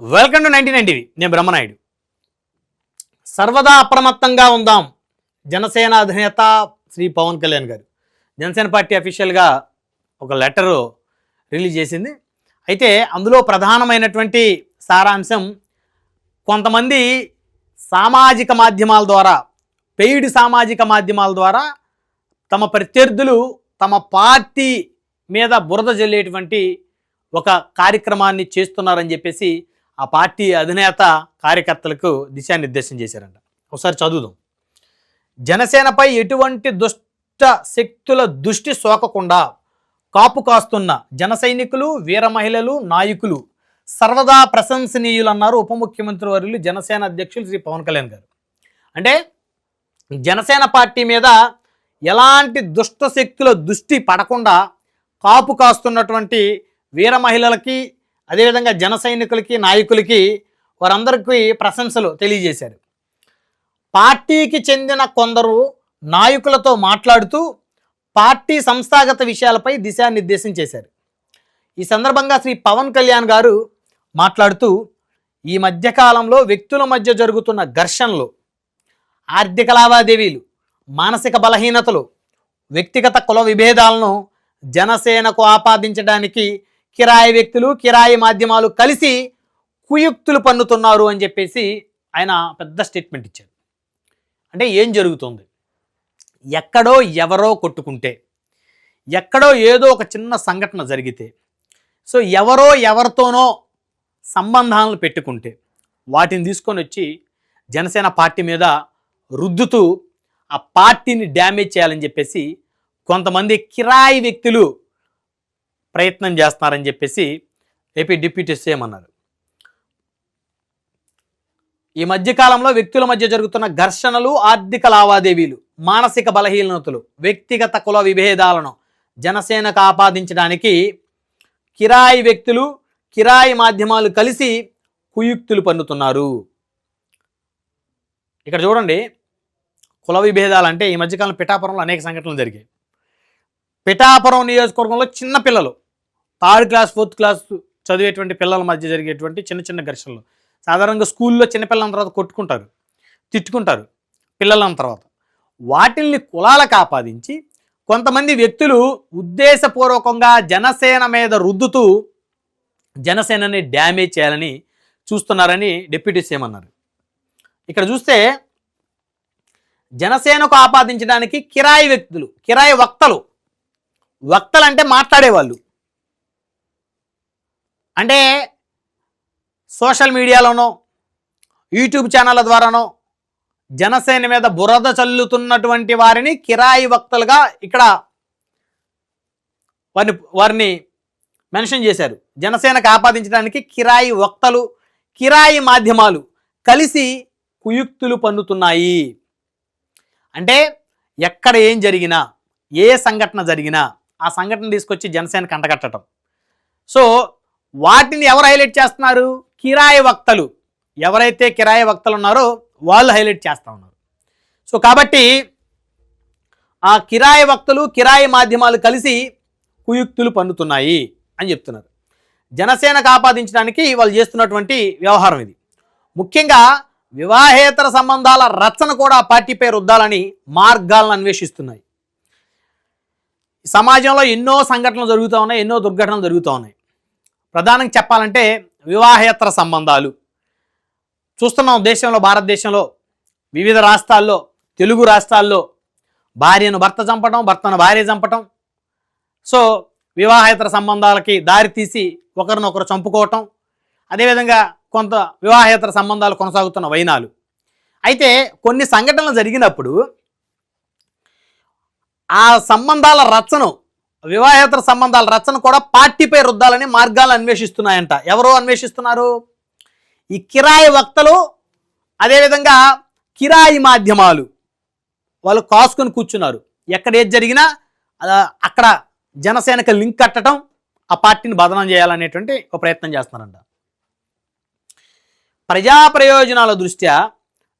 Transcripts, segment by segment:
Welcome to 99 TV. నేను బ్రహ్మనాయుడు. సర్వదా అప్రమత్తంగా ఉందాం. జనసేన అధినేత శ్రీ పవన్ కళ్యాణ్ గారు జనసేన పార్టీ అఫీషియల్గా ఒక లెటరు రిలీజ్ చేసింది. అయితే అందులో ప్రధానమైనటువంటి సారాంశం, కొంతమంది సామాజిక మాధ్యమాల ద్వారా, పెయిడ్ సామాజిక మాధ్యమాల ద్వారా తమ ప్రత్యర్థులు తమ పార్టీ మీద బురద జల్లేటువంటి ఒక కార్యక్రమాన్ని చేస్తున్నారని చెప్పేసి ఆ పార్టీ అధినేత కార్యకర్తలకు దిశానిర్దేశం చేశారంట. ఒకసారి చదువుదాం. జనసేనపై ఎటువంటి దుష్ట శక్తుల దృష్టి సోకకుండా కాపు కాస్తున్న జన సైనికులు, వీర మహిళలు, నాయకులు సర్వదా ప్రశంసనీయులు అన్నారు ఉప ముఖ్యమంత్రి వర్యులు జనసేన అధ్యక్షులు శ్రీ పవన్ కళ్యాణ్ గారు. అంటే జనసేన పార్టీ మీద ఎలాంటి దుష్ట శక్తుల దృష్టి పడకుండా కాపు కాస్తున్నటువంటి వీర మహిళలకి, అదేవిధంగా జన సైనికులకి, నాయకులకి వారందరికీ ప్రశంసలు తెలియజేశారు. పార్టీకి చెందిన కొందరు నాయకులతో మాట్లాడుతూ పార్టీ సంస్థాగత విషయాలపై దిశానిర్దేశం చేశారు. ఈ సందర్భంగా శ్రీ పవన్ కళ్యాణ్ గారు మాట్లాడుతూ, ఈ మధ్యకాలంలో వ్యక్తుల మధ్య జరుగుతున్న ఘర్షణలు, ఆర్థిక లావాదేవీలు, మానసిక బలహీనతలు, వ్యక్తిగత కుల విభేదాలను జనసేనకు ఆపాదించడానికి కిరాయి వ్యక్తులు, కిరాయి మాధ్యమాలు కలిసి కుయుక్తులు పన్నుతున్నారు అని చెప్పేసి ఆయన పెద్ద స్టేట్మెంట్ ఇచ్చారు. అంటే ఏం జరుగుతుంది? ఎక్కడో ఎవరో కొట్టుకుంటే, ఎక్కడో ఏదో ఒక చిన్న సంఘటన జరిగితే, సో ఎవరో ఎవరితోనో సంబంధాలను పెట్టుకుంటే వాటిని తీసుకొని వచ్చి జనసేన పార్టీ మీద రుద్దుతూ ఆ పార్టీని డ్యామేజ్ చేయాలని చెప్పేసి కొంతమంది కిరాయి వ్యక్తులు ప్రయత్నం చేస్తున్నారని చెప్పేసి ఏపీ డిప్యూటీ సీఎం అన్నారు. ఈ మధ్యకాలంలో వ్యక్తుల మధ్య జరుగుతున్న ఘర్షణలు, ఆర్థిక లావాదేవీలు, మానసిక బలహీనతలు, వ్యక్తిగత కుల విభేదాలను జనసేనకు ఆపాదించడానికి కిరాయి వ్యక్తులు, కిరాయి మాధ్యమాలు కలిసి కుయుక్తులు పన్నుతున్నారు. ఇక్కడ చూడండి, కుల విభేదాలు అంటే ఈ మధ్యకాలం పిఠాపురంలో అనేక సంఘటనలు జరిగాయి. పిఠాపురం నియోజకవర్గంలో చిన్న పిల్లలు, 3rd క్లాస్ 4th క్లాస్ చదివేటువంటి పిల్లల మధ్య జరిగేటువంటి చిన్న చిన్న ఘర్షణలు. సాధారణంగా స్కూల్లో చిన్నపిల్లల తర్వాత కొట్టుకుంటారు, తిట్టుకుంటారు పిల్లల తర్వాత. వాటిల్ని కులాలకు ఆపాదించి కొంతమంది వ్యక్తులు ఉద్దేశపూర్వకంగా జనసేన మీద రుద్దుతూ జనసేనని డ్యామేజ్ చేయాలని చూస్తున్నారని డిప్యూటీ సీఎం అన్నారు. ఇక్కడ చూస్తే జనసేనకు ఆపాదించడానికి కిరాయి వ్యక్తులు, కిరాయి వక్తలు అంటే మాట్లాడేవాళ్ళు, అంటే సోషల్ మీడియాలోనో యూట్యూబ్ ఛానళ్ళ ద్వారానో జనసేన మీద బురద చల్లుతున్నటువంటి వారిని కిరాయి వక్తలుగా ఇక్కడ వారిని మెన్షన్ చేశారు. జనసేనకు ఆపాదించడానికి కిరాయి వక్తలు, కిరాయి మాధ్యమాలు కలిసి కుయుక్తులు పన్నుతున్నాయి. అంటే ఎక్కడ ఏం జరిగినా, ఏ సంఘటన జరిగినా ఆ సంఘటన తీసుకొచ్చి జనసేనకు అంటగట్టడం. సో వాటిని ఎవరు హైలైట్ చేస్తున్నారు? కిరాయి వక్తలు. ఎవరైతే కిరాయి వక్తలు ఉన్నారో వాళ్ళు హైలైట్ చేస్తూ ఉన్నారు. సో కాబట్టి ఆ కిరాయి వక్తలు, కిరాయి మాధ్యమాలు కలిసి కుయుక్తులు పన్నుతున్నాయి అని చెప్తున్నారు. జనసేనకు ఆపాదించడానికి వాళ్ళు చేస్తున్నటువంటి వ్యవహారం ఇది. ముఖ్యంగా వివాహేతర సంబంధాల రచన కూడా పార్టీపై రుద్దాలని మార్గాలను అన్వేషిస్తున్నాయి. సమాజంలో ఎన్నో సంఘటనలు జరుగుతూ ఉన్నాయి, ఎన్నో దుర్ఘటనలు జరుగుతూ ఉన్నాయి. ప్రధానంగా చెప్పాలంటే వివాహేతర సంబంధాలు చూస్తున్నాం. దేశంలో, భారతదేశంలో వివిధ రాష్ట్రాల్లో, తెలుగు రాష్ట్రాల్లో భార్యను భర్త చంపటం, భర్తను భార్య చంపటం, సో వివాహేతర సంబంధాలకి దారితీసి ఒకరినొకరు చంపుకోవటం, అదేవిధంగా కొంత వివాహేతర సంబంధాలు కొనసాగుతున్న వైనాలు. అయితే కొన్ని సంఘటనలు జరిగినప్పుడు ఆ సంబంధాల రచన, వివాహేతర సంబంధాల రచన కూడా పార్టీపై రుద్దాలని మార్గాలు అన్వేషిస్తున్నాయంట. ఎవరో అన్వేషిస్తున్నారు? ఈ కిరాయి వక్తలు, అదేవిధంగా కిరాయి మాధ్యమాలు. వాళ్ళు కాసుకొని కూర్చున్నారు. ఎక్కడ ఏది జరిగినా అక్కడ జనసేనకు లింక్ కట్టడం, ఆ పార్టీని బదనం చేయాలనేటువంటి ఒక ప్రయత్నం చేస్తున్నారంట. ప్రజా ప్రయోజనాల దృష్ట్యా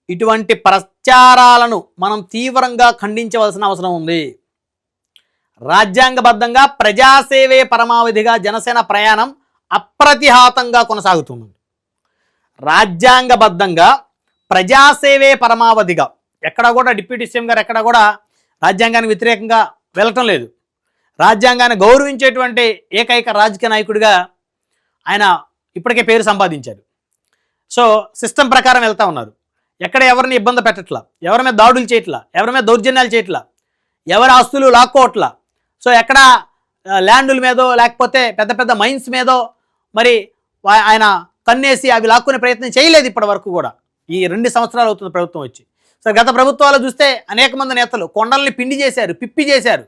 ఇటువంటి ప్రచారాలను మనం తీవ్రంగా ఖండించవలసిన అవసరం ఉంది. రాజ్యాంగబద్ధంగా ప్రజాసేవే పరమావధిగా జనసేన ప్రయాణం అప్రతిహాతంగా కొనసాగుతుంది. రాజ్యాంగబద్ధంగా ప్రజాసేవే పరమావధిగా ఎక్కడ కూడా డిప్యూటీ సీఎం గారు ఎక్కడ కూడా రాజ్యాంగానికి వ్యతిరేకంగా వెళ్ళటం లేదు. రాజ్యాంగాన్ని గౌరవించేటువంటి ఏకైక రాజకీయ నాయకుడిగా ఆయన ఇప్పటికే పేరు సంపాదించారు. సో సిస్టమ్ ప్రకారం వెళ్తూ ఉన్నారు. ఎక్కడ ఎవరిని ఇబ్బంది పెట్టట్లా, ఎవరి మీద దాడులు చేయట్లా, ఎవరి మీద దౌర్జన్యాలు చేయట్లా, ఎవరి ఆస్తులు లాక్కోవట్లా. సో ఎక్కడ ల్యాండుల మీదో లేకపోతే పెద్ద పెద్ద మైన్స్ మీదో మరి ఆయన కన్నేసి అవి లాక్కునే ప్రయత్నం చేయలేదు ఇప్పటి వరకు కూడా. ఈ 2 సంవత్సరాలు అవుతుంది ప్రభుత్వం వచ్చి. సో గత ప్రభుత్వాలు చూస్తే అనేక మంది నేతలు కొండల్ని పిండి చేశారు, పిప్పి చేశారు,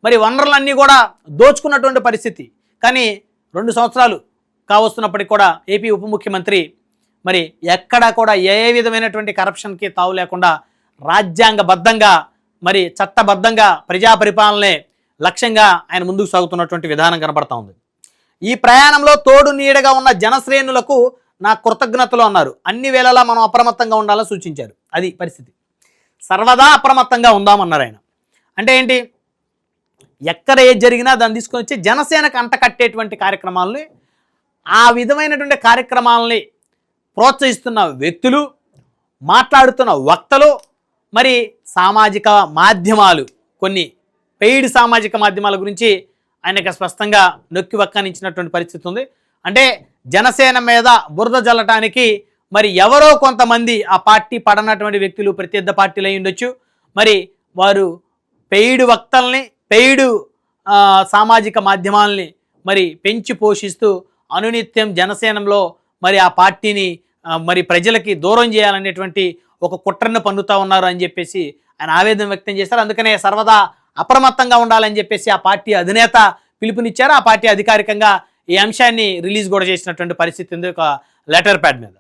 మరి వనరులన్నీ కూడా దోచుకున్నటువంటి పరిస్థితి. కానీ 2 సంవత్సరాలు కావస్తున్నప్పటికీ కూడా ఏపీ ఉప ముఖ్యమంత్రి మరి ఎక్కడా కూడా ఏ విధమైనటువంటి కరప్షన్కి తావు లేకుండా రాజ్యాంగబద్ధంగా మరి చట్టబద్ధంగా ప్రజా పరిపాలనే లక్ష్యంగా ఆయన ముందుకు సాగుతున్నటువంటి విధానం కనబడతా ఉంది. ఈ ప్రయాణంలో తోడు నీడగా ఉన్న జనశ్రేణులకు నా కృతజ్ఞతలు అన్నారు. అన్ని వేళలా మనం అప్రమత్తంగా ఉండాలని సూచించారు. అది పరిస్థితి. సర్వదా అప్రమత్తంగా ఉందామన్నారు ఆయన. అంటే ఏంటి, ఎక్కడ ఏది జరిగినా దాన్ని తీసుకొని వచ్చి జనసేనకు అంటకట్టేటువంటి కార్యక్రమాలని, ఆ విధమైనటువంటి కార్యక్రమాలని ప్రోత్సహిస్తున్న వ్యక్తులు, మాట్లాడుతున్న వక్తలు, మరి సామాజిక మాధ్యమాలు, కొన్ని పెయిడ్ సామాజిక మాధ్యమాల గురించి ఆయనకు స్పష్టంగా నొక్కి వక్కానించినటువంటి పరిస్థితి ఉంది. అంటే జనసేన మీద బురద జల్లటానికి మరి ఎవరో కొంతమంది ఆ పార్టీ పడనటువంటి వ్యక్తులు ప్రత్యర్థ పార్టీలు అయి ఉండొచ్చు. మరి వారు పెయిడ్ వక్తల్ని, పెయిడ్ సామాజిక మాధ్యమాలని మరి పెంచి పోషిస్తూ అనునిత్యం జనసేనలో మరి ఆ పార్టీని మరి ప్రజలకి దూరం చేయాలనేటువంటి ఒక కుట్రను పన్నుతా ఉన్నారు అని చెప్పేసి ఆయన ఆవేదన వ్యక్తం చేశారు. అందుకనే సర్వదా అప్రమత్తంగా ఉండాలని చెప్పేసి ఆ పార్టీ అధినేత పిలుపునిచ్చారు. ఆ పార్టీ అధికారికంగా ఈ అంశాన్ని రిలీజ్ కూడా చేసినటువంటి పరిస్థితి ఉంది ఒక లెటర్ ప్యాడ్ మీద.